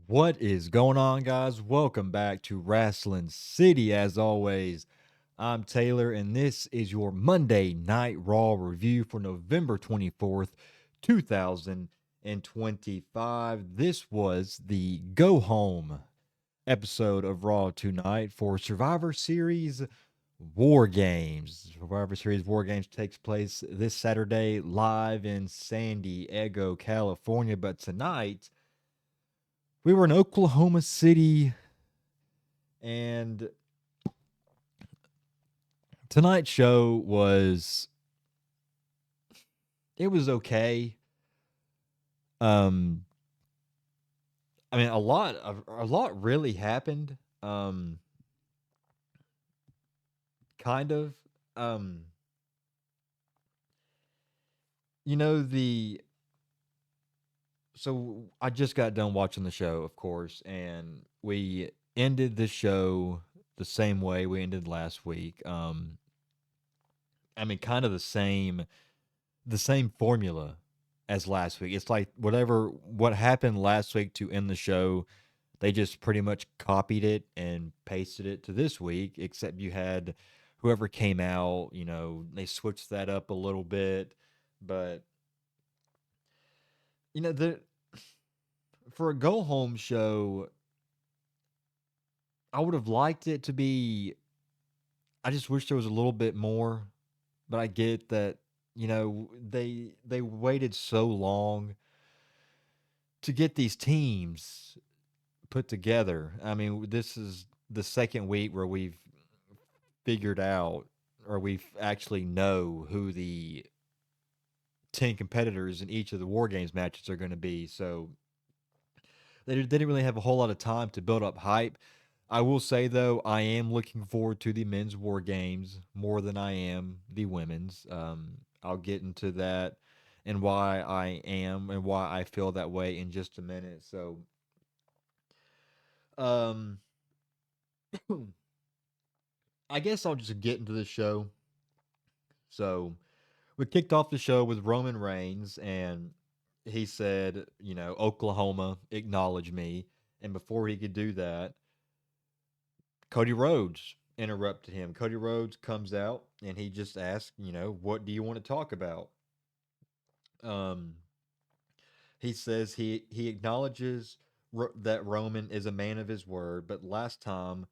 What is going on, guys? Welcome back to Wrestling City. As always, I'm Taylor, and this is your Monday Night Raw review for November 24th, 2025. This was the go home episode of Raw tonight for Survivor Series War Games. Survivor Series War Games takes place this Saturday live in San Diego, California, but tonight we were in Oklahoma City, and tonight's show was okay. Um, I mean, a lot really happened. Kind of. Um, you know the so I just got done watching the show, of course, and we ended the show the same way we ended last week. I mean, kind of the same formula as last week. It's like what happened last week to end the show, they just pretty much copied it and pasted it to this week, except you had whoever came out, they switched that up a little bit. But the for a go home show, I would have liked it to be. I just wish there was a little bit more, but I get that, they waited so long to get these teams put together. I mean, this is the second week where we've figured out, or we actually know who the 10 competitors in each of the War Games matches are going to be. So they didn't really have a whole lot of time to build up hype. I will say, though, I am looking forward to the men's War Games more than I am the women's. I'll get into that and why I am and why I feel that way in just a minute. So, um, I guess I'll just get into the show. So, we kicked off the show with Roman Reigns, and he said, Oklahoma, acknowledge me. And before he could do that, Cody Rhodes interrupted him. Cody Rhodes comes out and he just asks, what do you want to talk about? Um, he says he acknowledges that Roman is a man of his word, but last time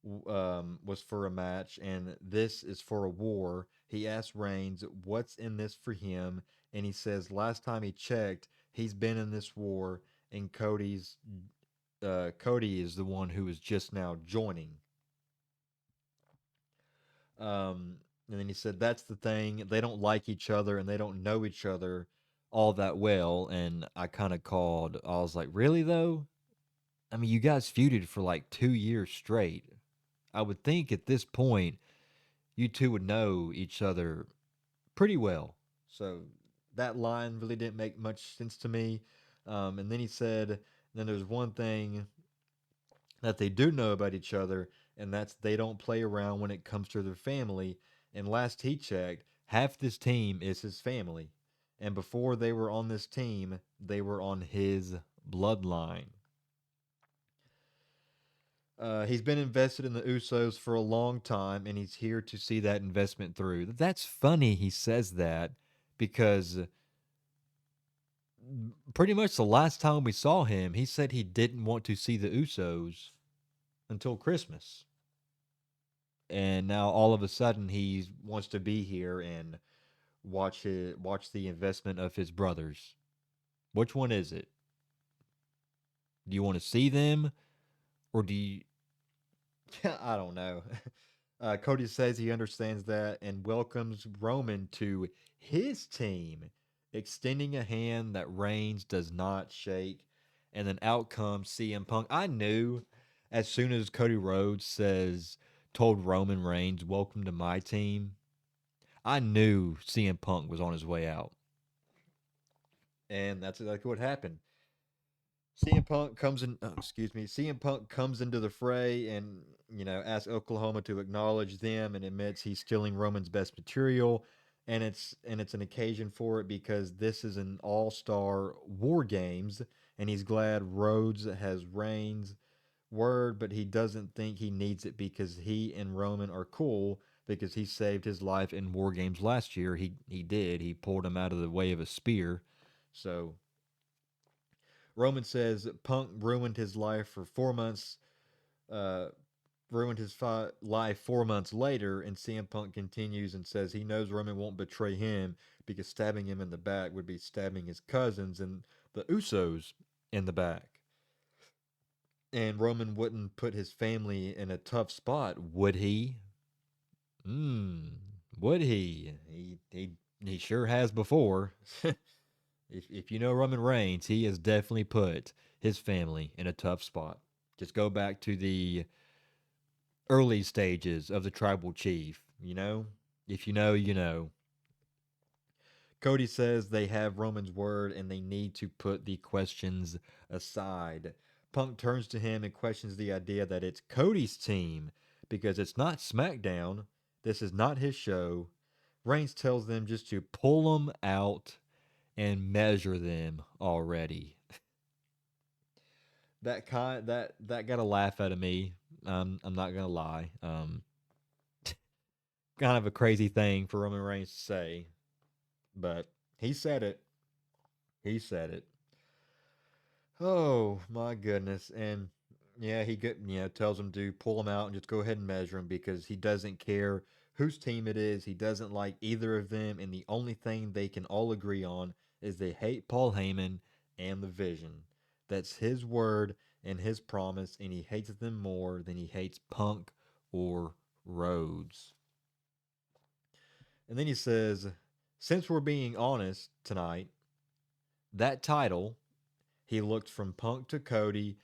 was for a match, and this is for a war. He asks Reigns what's in this for him, and he says last time he checked, he's been in this war, and Cody is the one who is just now joining. Um, and then he said that's the thing. They don't like each other and they don't know each other all that well. And I kind of called. I was like, really though? I mean, you guys feuded for like 2 years straight. I would think at this point you two would know each other pretty well. So that line really didn't make much sense to me. And then he said, then there's one thing that they do know about each other, and that's they don't play around when it comes to their family. And last he checked, half this team is his family. And before they were on this team, they were on his bloodline. He's been invested in the Usos for a long time, and he's here to see that investment through. That's funny he says that because pretty much the last time we saw him, he said he didn't want to see the Usos until Christmas. And now all of a sudden he wants to be here and watch the investment of his brothers. Which one is it? Do you want to see them, or do you? I don't know. Cody says he understands that and welcomes Roman to his team, extending a hand that Reigns does not shake. And then out comes CM Punk. I knew as soon as Cody Rhodes told Roman Reigns, "Welcome to my team." I knew CM Punk was on his way out, and that's exactly what happened. CM Punk comes in. Oh, excuse me. CM Punk comes into the fray and asks Oklahoma to acknowledge them and admits he's stealing Roman's best material, and it's an occasion for it because this is an all-star War Games, and he's glad Rhodes has Reigns' word, but he doesn't think he needs it because he and Roman are cool because he saved his life in War Games last year. He did. He pulled him out of the way of a spear. So Roman says Punk ruined his life for 4 months. Uh, ruined his life 4 months later, and CM Punk continues and says he knows Roman won't betray him because stabbing him in the back would be stabbing his cousins and the Usos in the back. And Roman wouldn't put his family in a tough spot, would he? Hmm. Would he? He sure has before. If you know Roman Reigns, he has definitely put his family in a tough spot. Just go back to the early stages of the tribal chief, you know? If you know, you know. Cody says they have Roman's word and they need to put the questions aside. Punk turns to him and questions the idea that it's Cody's team because it's not SmackDown. This is not his show. Reigns tells them just to pull them out and measure them already. That got a laugh out of me. I'm not gonna lie. Kind of a crazy thing for Roman Reigns to say, but he said it. He said it. Oh my goodness! And yeah, tells him to pull him out and just go ahead and measure him because he doesn't care whose team it is. He doesn't like either of them, and the only thing they can all agree on is they hate Paul Heyman and the Vision. That's his word and his promise, and he hates them more than he hates Punk or Rhodes. And then he says, since we're being honest tonight, that title, he looked from Punk to Cody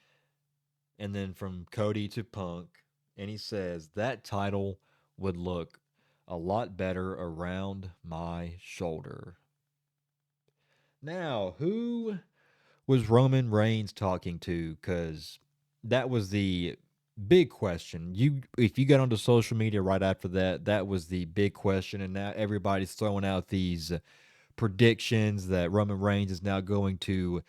and then from Cody to Punk, and he says, that title would look a lot better around my shoulder. Now, who was Roman Reigns talking to? Because that was the big question. If you got onto social media right after that, that was the big question, and now everybody's throwing out these predictions that Roman Reigns is now going to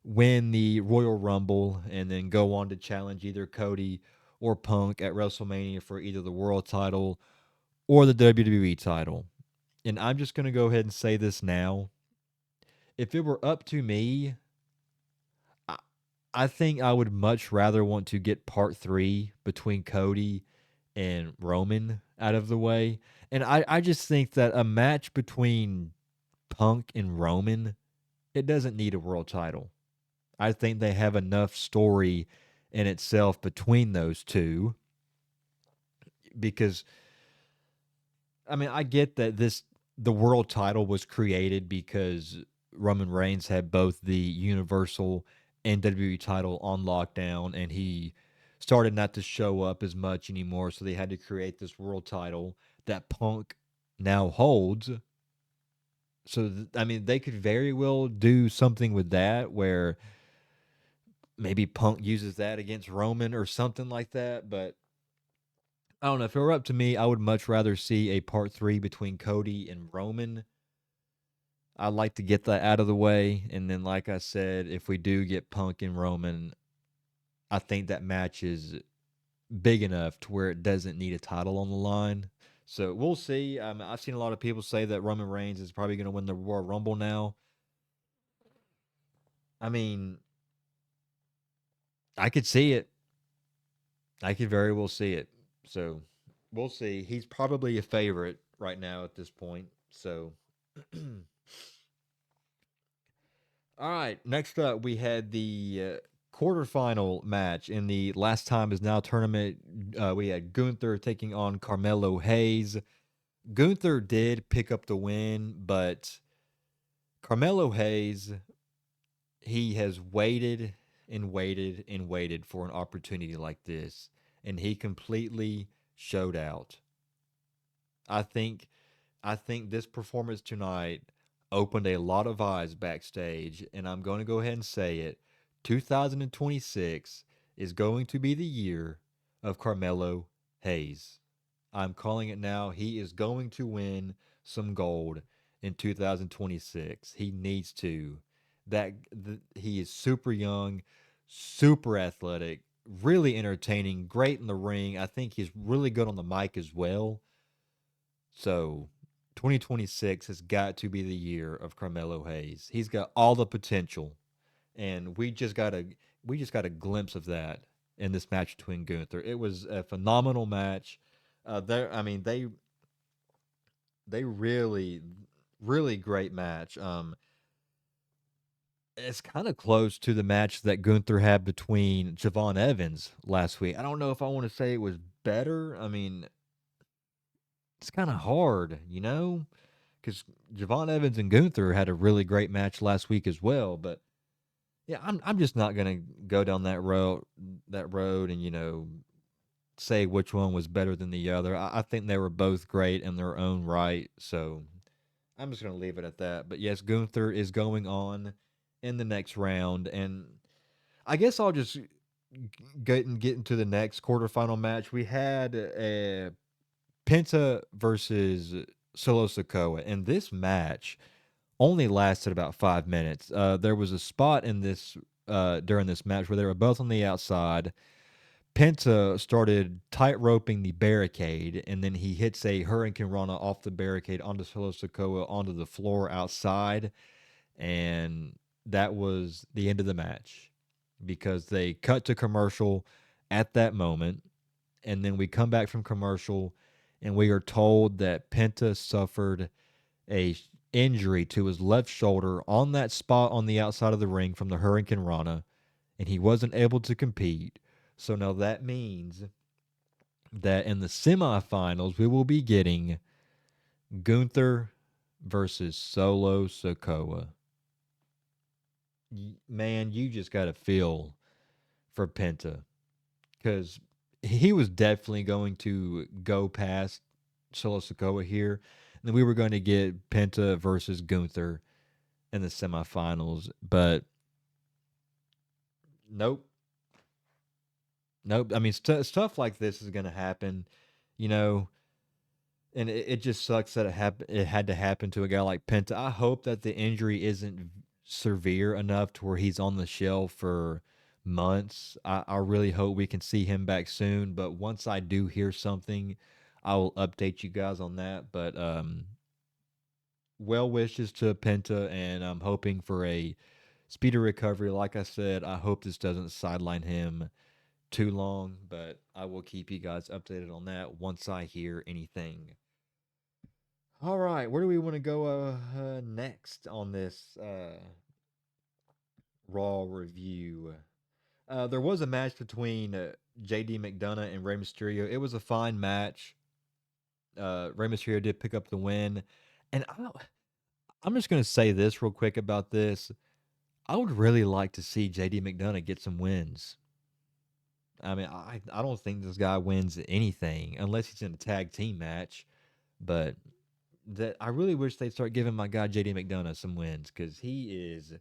win the Royal Rumble and then go on to challenge either Cody or Punk at WrestleMania for either the world title or the WWE title. And I'm just going to go ahead and say this now. If it were up to me, I, I think I would much rather want to get part three between Cody and Roman out of the way. And I just think that a match between Punk and Roman, it doesn't need a world title. I think they have enough story in itself between those two because I mean I get that the world title was created because Roman Reigns had both the Universal and WWE title on lockdown and he started not to show up as much anymore, so they had to create this world title that Punk now holds. So I mean they could very well do something with that where maybe Punk uses that against Roman or something like that. But I don't know. If it were up to me, I would much rather see a part three between Cody and Roman. I'd like to get that out of the way. And then, like I said, if we do get Punk and Roman, I think that match is big enough to where it doesn't need a title on the line. So we'll see. I've seen a lot of people say that Roman Reigns is probably going to win the Royal Rumble now. I mean, I could see it. I could very well see it. So we'll see. He's probably a favorite right now at this point. So, all right. Next up, we had the quarterfinal match in the Last Time Is Now tournament. We had Gunther taking on Carmelo Hayes. Gunther did pick up the win, but Carmelo Hayes, he has waited and waited and waited for an opportunity like this, and he completely showed out. I think I think this performance tonight opened a lot of eyes backstage, and I'm going to go ahead and say it. 2026 is going to be the year of Carmelo Hayes. I'm calling it now. He is going to win some gold in 2026. He needs to. He is super young, super athletic, really entertaining, great in the ring. I think he's really good on the mic as well. So 2026 has got to be the year of Carmelo Hayes. He's got all the potential, and we just got a glimpse of that in this match between Gunther. It was a phenomenal match. I mean, they really great match. It's kind of close to the match that Gunther had between Javon Evans last week. I don't know if I want to say it was better. I mean, it's kind of hard, because Javon Evans and Gunther had a really great match last week as well. But yeah, I'm just not gonna go down that road, and say which one was better than the other. I think they were both great in their own right. So I'm just gonna leave it at that. But yes, Gunther is going on in the next round, and I guess I'll just get into the next quarterfinal match. We had Penta versus Solo Sikoa, and this match only lasted about 5 minutes. There was a spot in this during this match where they were both on the outside. Penta started tight roping the barricade, and then he hits a Hurricane Rana off the barricade onto Solo Sikoa onto the floor outside, and that was the end of the match because they cut to commercial at that moment, and then we come back from commercial, and we are told that Penta suffered a injury to his left shoulder on that spot on the outside of the ring from the Hurricane Rana, and he wasn't able to compete. So now that means that in the semifinals we will be getting Gunther versus Solo Sikoa. Man, you just got to feel for Penta because he was definitely going to go past Solo Sikoa here. And then we were going to get Penta versus Gunther in the semifinals, but nope. Nope. I mean, stuff like this is going to happen, you know, and it just sucks that it had to happen to a guy like Penta. I hope that the injury isn't severe enough to where he's on the shelf for months. I really hope we can see him back soon. But once I do hear something, I will update you guys on that. But well wishes to Penta, and I'm hoping for a speedy recovery. Like I said, I hope this doesn't sideline him too long, but I will keep you guys updated on that once I hear anything. All right, where do we want to go next on this Raw review? There was a match between JD McDonough and Rey Mysterio. It was a fine match. Rey Mysterio did pick up the win, and I'm just going to say this real quick about this. I would really like to see JD McDonough get some wins. I mean, I don't think this guy wins anything unless he's in a tag team match. But that I really wish they'd start giving my guy JD McDonough some wins because he is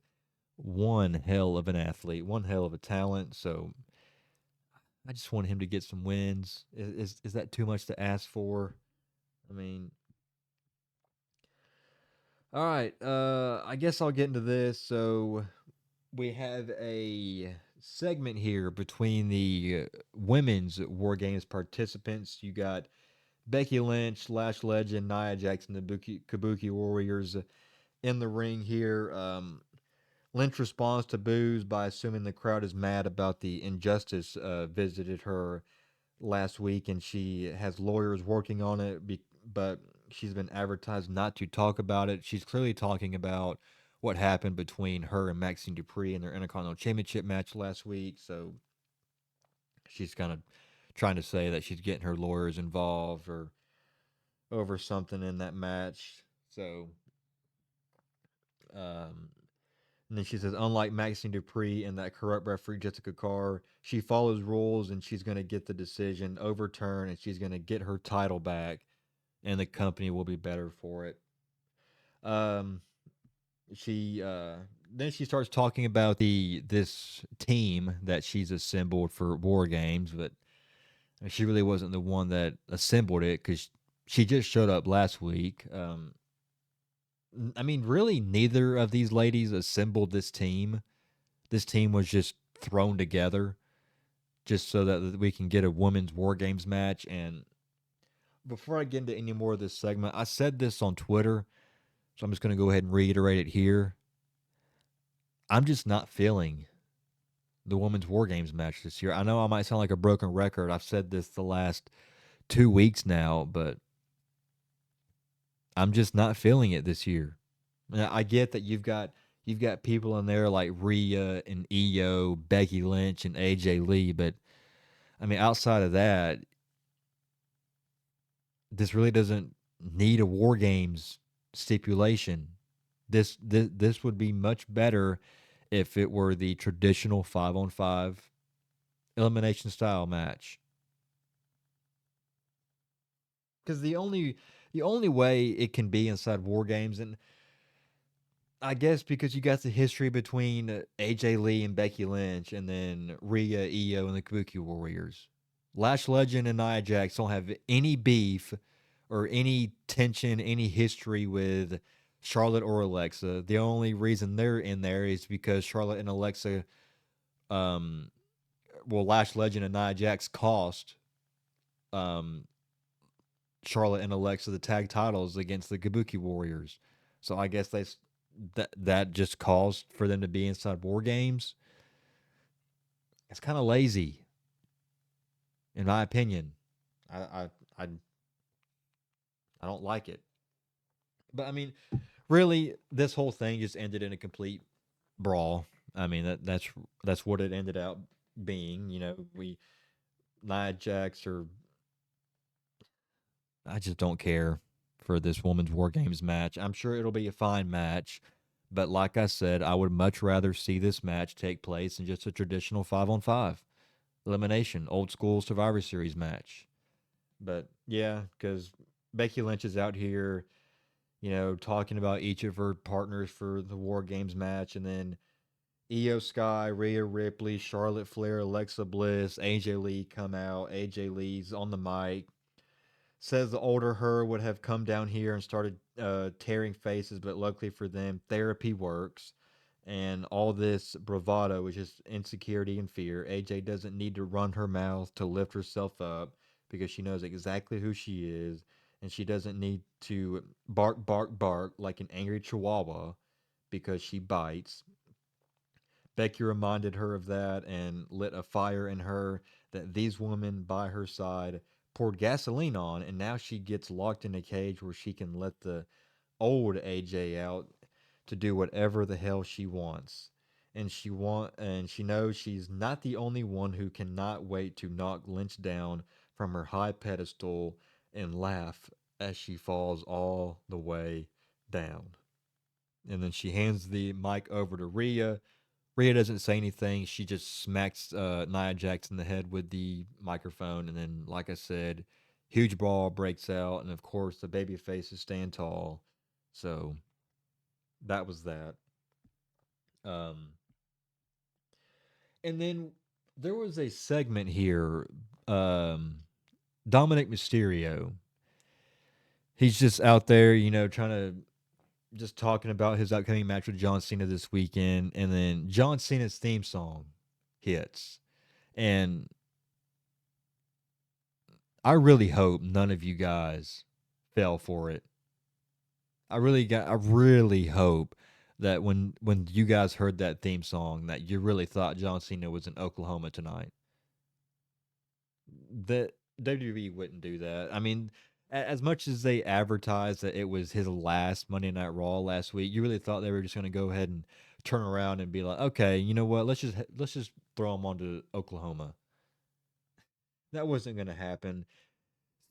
one hell of an athlete, one hell of a talent. So I just want him to get some wins. Is that too much to ask for? I mean, all right. I guess I'll get into this. So we have a segment here between the women's War Games participants. You got Becky Lynch, Lash Legend, Nia Jackson, the Kabuki Warriors in the ring here. Lynch responds to boos by assuming the crowd is mad about the injustice visited her last week, and she has lawyers working on it, but she's been advertised not to talk about it. She's clearly talking about what happened between her and Maxine Dupree in their Intercontinental Championship match last week, so she's kind of trying to say that she's getting her lawyers involved or over something in that match. So, um, and then she says, unlike Maxine Dupree and that corrupt referee Jessica Carr, she follows rules and she's going to get the decision overturned and she's going to get her title back, and the company will be better for it. Um, she then she starts talking about this team that she's assembled for War Games, but she really wasn't the one that assembled it because she just showed up last week. I mean, really, neither of these ladies assembled this team. This team was just thrown together just so that we can get a women's War Games match. And before I get into any more of this segment, I said this on Twitter, so I'm just going to go ahead and reiterate it here. I'm just not feeling the women's War Games match this year. I know I might sound like a broken record. I've said this the last 2 weeks now, but I'm just not feeling it this year. I get that you've got people in there like Rhea and Io, Becky Lynch, and AJ Lee, but I mean, outside of that, this really doesn't need a War Games stipulation. This would be much better if it were the traditional 5-on-5 elimination style match. Because the only way it can be inside War Games, and I guess because you got the history between AJ Lee and Becky Lynch, and then Rhea, Io, and the Kabuki Warriors. Lash Legend and Nia Jax don't have any beef or any tension, any history with Charlotte or Alexa. The only reason they're in there is because Charlotte and Alexa, um, well, Lash Legend and Nia Jax cost um, Charlotte and Alexa the tag titles against the Kabuki Warriors. So I guess that just caused for them to be inside War Games. It's kind of lazy, in my opinion. I I I, I don't like it. But I mean, really, this whole thing just ended in a complete brawl. I mean that's what it ended out being. We Nia Jax or I just don't care for this women's War Games match. I'm sure it'll be a fine match, but like I said, I would much rather see this match take place in just a traditional 5-on-5 elimination, old school Survivor Series match. But yeah, because Becky Lynch is out here, talking about each of her partners for the War Games match, and then Io Sky, Rhea Ripley, Charlotte Flair, Alexa Bliss, AJ Lee come out. AJ Lee's on the mic, says the older her would have come down here and started tearing faces, but luckily for them, therapy works. And all this bravado is just insecurity and fear. AJ doesn't need to run her mouth to lift herself up because she knows exactly who she is. And she doesn't need to bark, bark, bark like an angry chihuahua because she bites. Becky reminded her of that and lit a fire in her that these women by her side poured gasoline on, and now she gets locked in a cage where she can let the old AJ out to do whatever the hell she wants. And she knows she's not the only one who cannot wait to knock Lynch down from her high pedestal and laugh as she falls all the way down. And then she hands the mic over to Rhea. Rhea doesn't say anything. She just smacks Nia Jax in the head with the microphone. And then, like I said, huge brawl breaks out. And of course, the baby faces stand tall. So that was that. Um, and then there was a segment here. Um, Dominic Mysterio. He's just out there, trying to just talking about his upcoming match with John Cena this weekend. And then John Cena's theme song hits. And I really hope none of you guys fell for it. I really hope that when you guys heard that theme song that you really thought John Cena was in Oklahoma tonight. That WWE wouldn't do that. I mean, as much as they advertised that it was his last Monday Night Raw last week, you really thought they were just going to go ahead and turn around and be like, "Okay, you know what? Let's just throw him onto Oklahoma." That wasn't going to happen.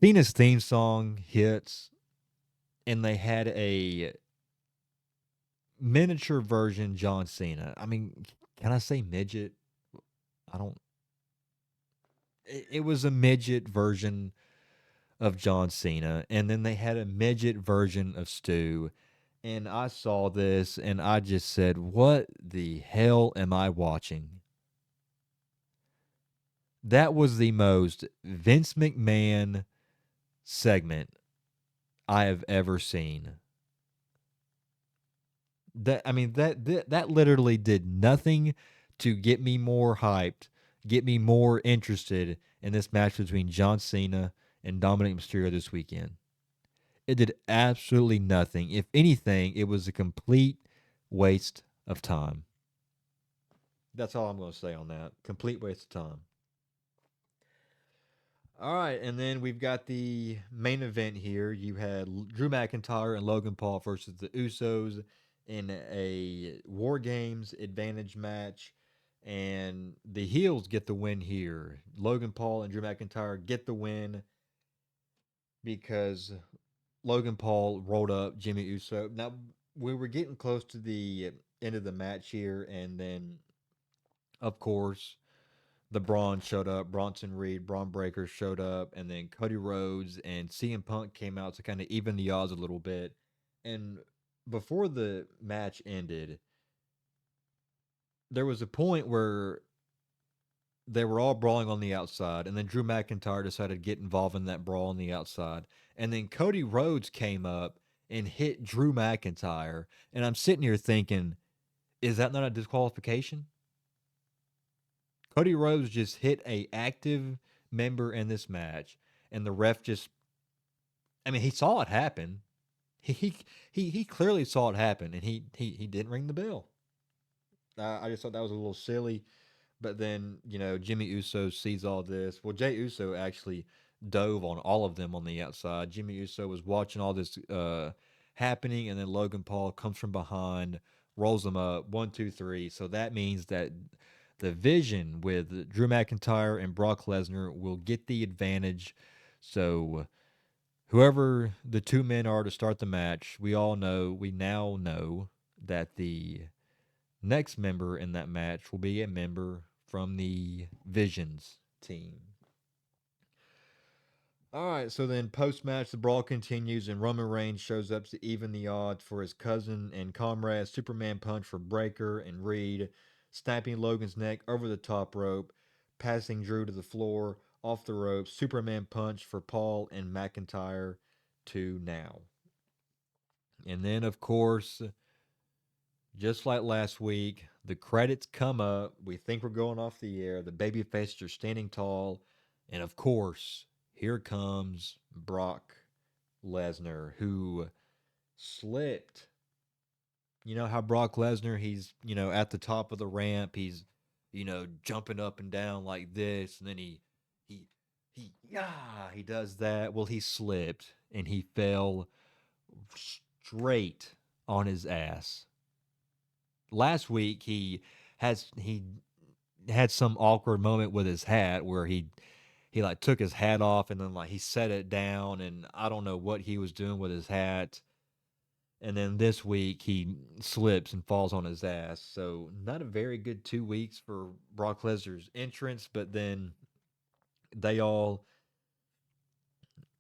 Cena's theme song hits, and they had a miniature version John Cena. I mean, can I say midget? I don't. It was a midget version of John Cena, and then they had a midget version of Stu. And I saw this, and I just said, "What the hell am I watching?" That was the most Vince McMahon segment I have ever seen. that literally did nothing to get me more hyped, get me more interested in this match between John Cena and Dominic Mysterio this weekend. It did absolutely nothing. If anything, it was a complete waste of time. That's all I'm going to say on that. Complete waste of time. All right, and then we've got the main event here. You had Drew McIntyre and Logan Paul versus the Usos in a War Games advantage match, and the heels get the win here. Logan Paul and Drew McIntyre get the win because Logan Paul rolled up Jimmy Uso. Now we were getting close to the end of the match here, and then of course the Braun showed up, Bronson Reed, Braun Breaker showed up, and then Cody Rhodes and CM Punk came out to kind of even the odds a little bit. And before the match ended, there was a point where they were all brawling on the outside, and then Drew McIntyre decided to get involved in that brawl on the outside. And then Cody Rhodes came up and hit Drew McIntyre. And I'm sitting here thinking, is that not a disqualification? Cody Rhodes just hit a active member in this match, and the ref just, I mean, he saw it happen. He clearly saw it happen, and he didn't ring the bell. I just thought that was a little silly. But then, Jimmy Uso sees all this. Well, Jay Uso actually dove on all of them on the outside. Jimmy Uso was watching all this happening, and then Logan Paul comes from behind, rolls them up, 1, 2, 3. So that means that the vision with Drew McIntyre and Brock Lesnar will get the advantage. So whoever the two men are to start the match, we now know that the next member in that match will be a member from the Visions team. All right, so then post match, the brawl continues, and Roman Reigns shows up to even the odds for his cousin and comrade Superman punch for Breaker and Reed, snapping Logan's neck over the top rope, passing Drew to the floor, off the rope, Superman punch for Paul and McIntyre to now. And then, of course, just like last week, the credits come up. We think we're going off the air. The babyfaces are standing tall. And of course, here comes Brock Lesnar, who slipped. You know how Brock Lesnar, he's, at the top of the ramp. He's, jumping up and down like this. And then he, he does that. Well, he slipped and he fell straight on his ass. Last week he had some awkward moment with his hat where he like took his hat off and then like he set it down and I don't know what he was doing with his hat. And then this week he slips and falls on his ass. So not a very good 2 weeks for Brock Lesnar's entrance, but then they all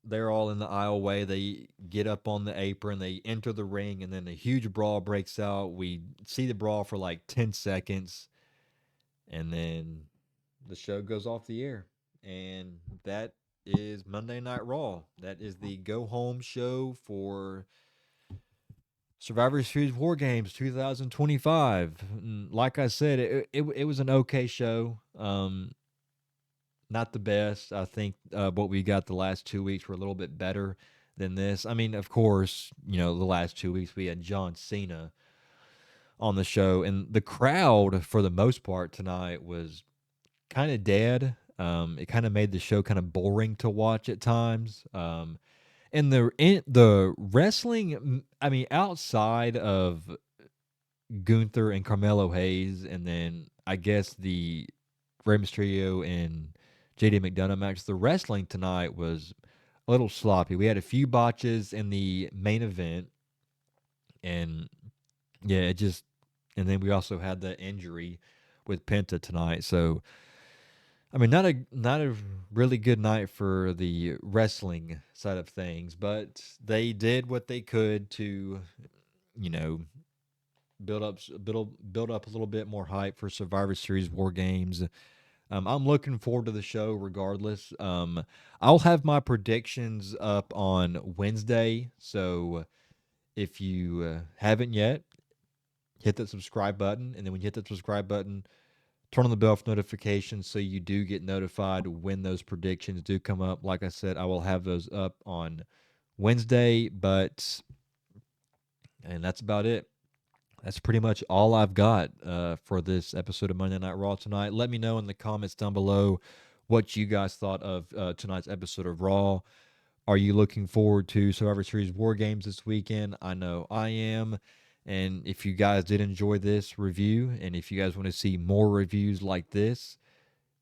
they're all in the aisleway. They get up on the apron, they enter the ring, and then a huge brawl breaks out. We see the brawl for like 10 seconds, and then the show goes off the air. And that is Monday Night Raw. That is the go home show for Survivor Series War Games 2025. Like I said, it was an okay show. Not the best. I think what we got the last 2 weeks were a little bit better than this. I mean, of course, the last 2 weeks we had John Cena on the show, and the crowd for the most part tonight was kind of dead. It kind of made the show kind of boring to watch at times. And the wrestling, I mean, outside of Gunther and Carmelo Hayes, and then I guess the Rey Mysterio and JD McDonough match, the wrestling tonight was a little sloppy. We had a few botches in the main event, and yeah, and then we also had the injury with Penta tonight. So I mean, not a really good night for the wrestling side of things, but they did what they could to, you know, build up a little bit more hype for Survivor Series War Games. I'm looking forward to the show regardless. I'll have my predictions up on Wednesday, so if you haven't yet, hit that subscribe button. And then when you hit that subscribe button, turn on the bell for notifications so you do get notified when those predictions do come up. Like I said, I will have those up on Wednesday, and that's about it. That's pretty much all I've got for this episode of Monday Night Raw tonight. Let me know in the comments down below what you guys thought of tonight's episode of Raw. Are you looking forward to Survivor Series War Games this weekend? I know I am. And if you guys did enjoy this review, and if you guys want to see more reviews like this,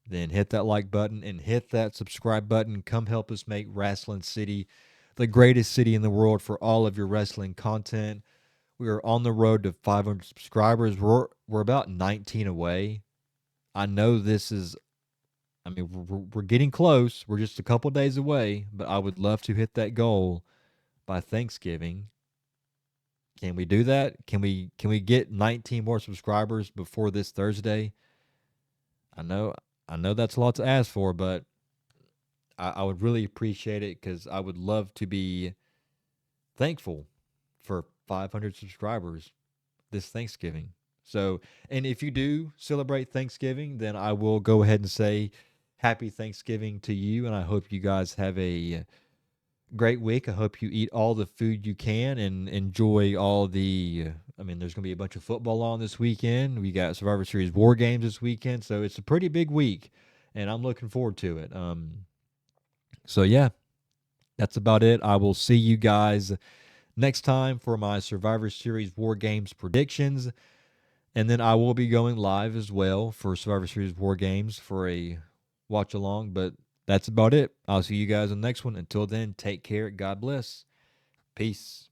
then hit that like button and hit that subscribe button. Come help us make Wrestling City the greatest city in the world for all of your wrestling content. We are on the road to 500 subscribers. We're about 19 away. I know this is, I mean, we're getting close. We're just a couple days away, but I would love to hit that goal by Thanksgiving. Can we do that? Can we get 19 more subscribers before this Thursday? I know I know that's a lot to ask for, but I would really appreciate it because I would love to be thankful for 500 subscribers this Thanksgiving. So, and if you do celebrate Thanksgiving, then I will go ahead and say happy Thanksgiving to you. And I hope you guys have a great week. I hope you eat all the food you can and enjoy all the. I mean, there's going to be a bunch of football on this weekend. We got Survivor Series War Games this weekend. So it's a pretty big week. And I'm looking forward to it. So, yeah, that's about it. I will see you guys next time for my Survivor Series War Games predictions. And then I will be going live as well for Survivor Series War Games for a watch along. But that's about it. I'll see you guys in the next one. Until then, take care. God bless. Peace.